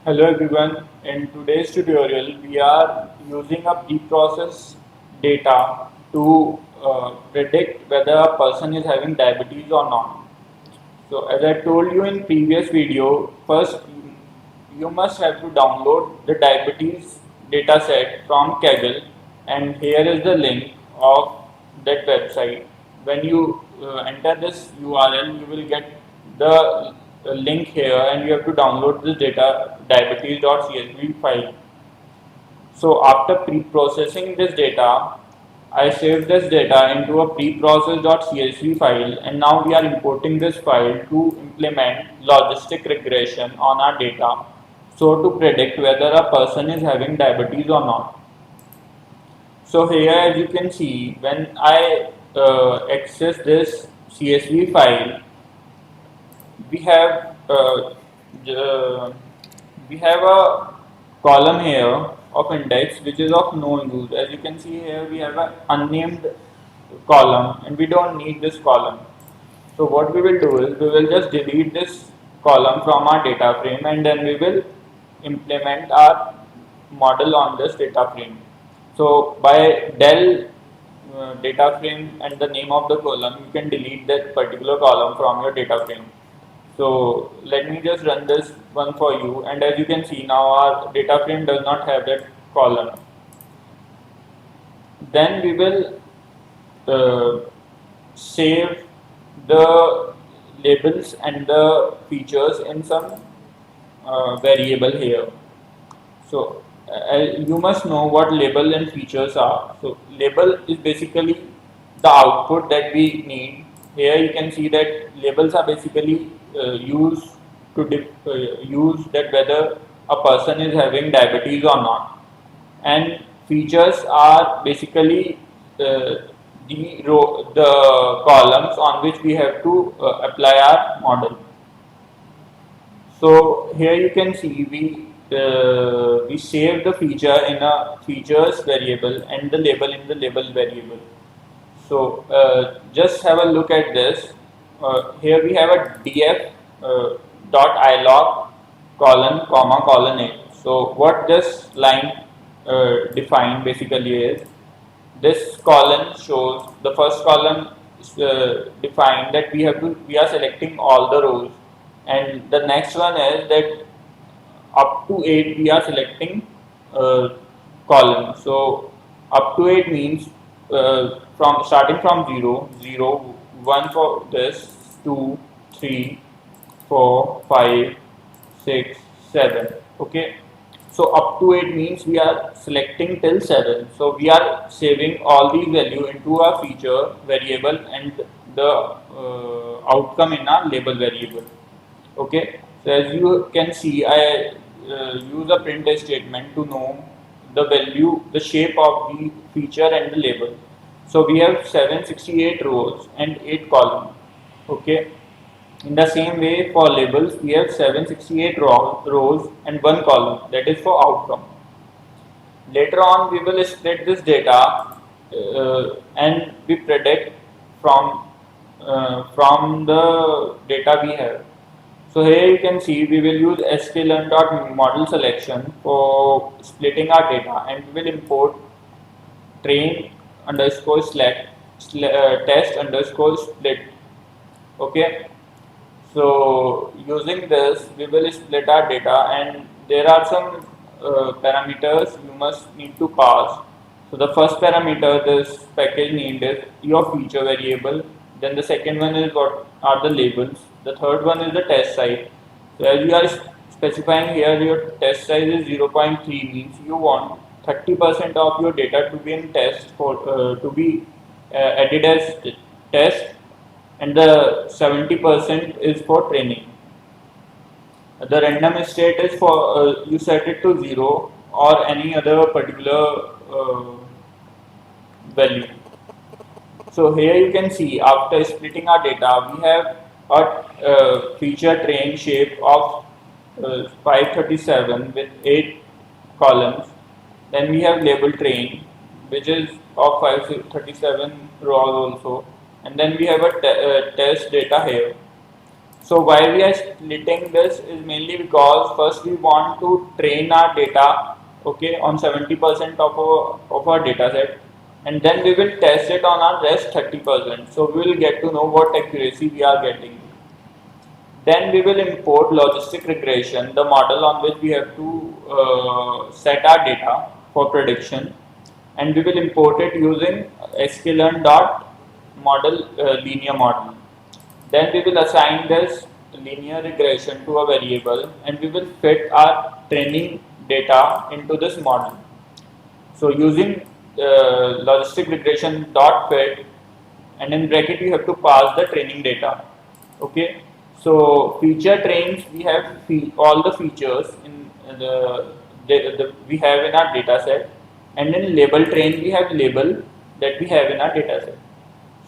Hello everyone, in today's tutorial we are using a pre-process data to predict whether a person is having diabetes or not. So as I told you in previous video, first you must have to download the diabetes dataset from Kaggle, and here is the link of that website. When you enter this URL, you will get the link here and you have to download this data diabetes.csv file. So after pre-processing this data, I saved this data into a preprocess.csv file, and now we are importing this file to implement logistic regression on our data, so to predict whether a person is having diabetes or not. So here as you can see, when I access this CSV file, we have we have a column here of index which is of no use. As you can see here, we have an unnamed column and we don't need this column. So what we will do is we will just delete this column from our data frame, and then we will implement our model on this data frame. So by del data frame and the name of the column, you can delete that particular column from your data frame. So let me just run this one for you, and as you can see now our data frame does not have that column. Then we will save the labels and the features in some variable here. So you must know what label and features are. So label is basically the output that we need. Here you can see that labels are basically used to use that whether a person is having diabetes or not, and features are basically the columns on which we have to apply our model. So here you can see we save the feature in a features variable and the label in the label variable. So just have a look at this. Here we have a df dot ilog colon comma colon 8. So what this line define basically is, this column shows the first column defined that we are selecting all the rows, and the next one is that up to 8 we are selecting column. So up to 8 means from starting from 0, 1 for this, 2, 3, 4, 5, 6, 7. Okay. So up to 8 means we are selecting till 7. So we are saving all these value into a feature variable and the outcome in a label variable. Okay. So as you can see, I use a printf statement to know the value, the shape of the feature and the label. So we have 768 rows and 8 columns. Okay. In the same way, for labels, we have 768 rows and 1 column, that is for outcome. Later on, we will split this data and we predict from the data we have. So here you can see we will use sklearn.model selection for splitting our data, and we will import train underscore select test underscore split. Okay. So using this, we will split our data, and there are some parameters you must need to pass. So the first parameter this package need is your feature variable. Then the second one is what are the labels. The third one is the test size. So as you are specifying here, your test size is 0.3, means you want 30% of your data to be in test for to be added as test, and the 70% is for training. The random state is for you set it to 0 or any other particular value. So here you can see after splitting our data, we have a feature train shape of 537 with 8 columns. Then we have label train, which is of 537 rows also, and then we have a test data here. So why we are splitting this is mainly because first we want to train our data, okay, on 70% of our data set, and then we will test it on our rest 30%. So we will get to know what accuracy we are getting. Then we will import logistic regression, the model on which we have to set our data for prediction, and we will import it using sklearn dot model linear model. Then we will assign this linear regression to a variable, and we will fit our training data into this model. So using logistic regression dot fit, and in bracket you have to pass the training data. Okay. So feature trains, we have all the features in we have in our data set, and in label train we have label that we have in our data set.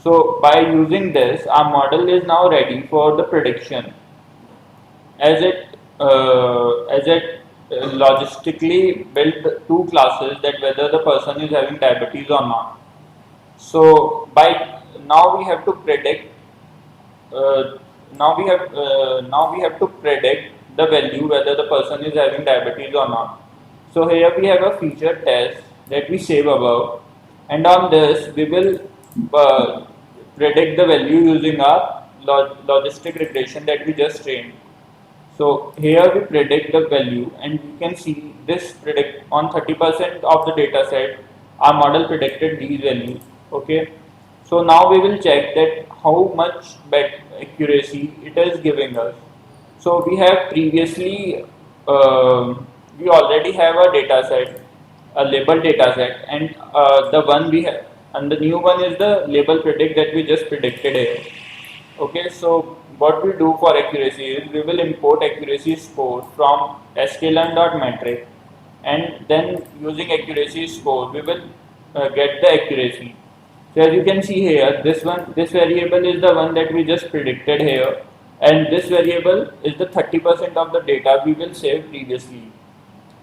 So by using this, our model is now ready for the prediction, as it logistically built two classes that whether the person is having diabetes or not. So by now we have to predict now we have to predict the value whether the person is having diabetes or not. So here we have a feature test that we save above, and on this we will uh, predict the value using our logistic regression that we just trained. So here we predict the value, and you can see this predict on 30% of the data set, our model predicted these values. Okay. So now we will check that how much accuracy it is giving us. So we have previously, we already have a data set, a label data set, and the one we have, and the new one is the label predict that we just predicted here. Okay, so what we do for accuracy is we will import accuracy score from sklearn.metric, and then using accuracy score we will get the accuracy. So as you can see here, this variable is the one that we just predicted here, and this variable is the 30% of the data we will save previously.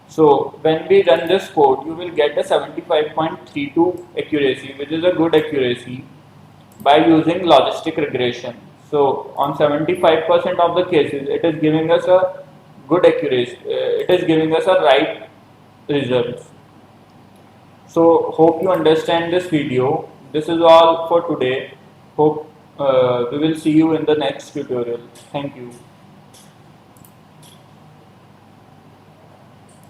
So when we run this code, you will get a 75.32 accuracy, which is a good accuracy by using logistic regression. So on 75% of the cases, it is giving us a good accuracy. It is giving us a right results. So hope you understand this video. This is all for today. Hope we will see you in the next tutorial. Thank you.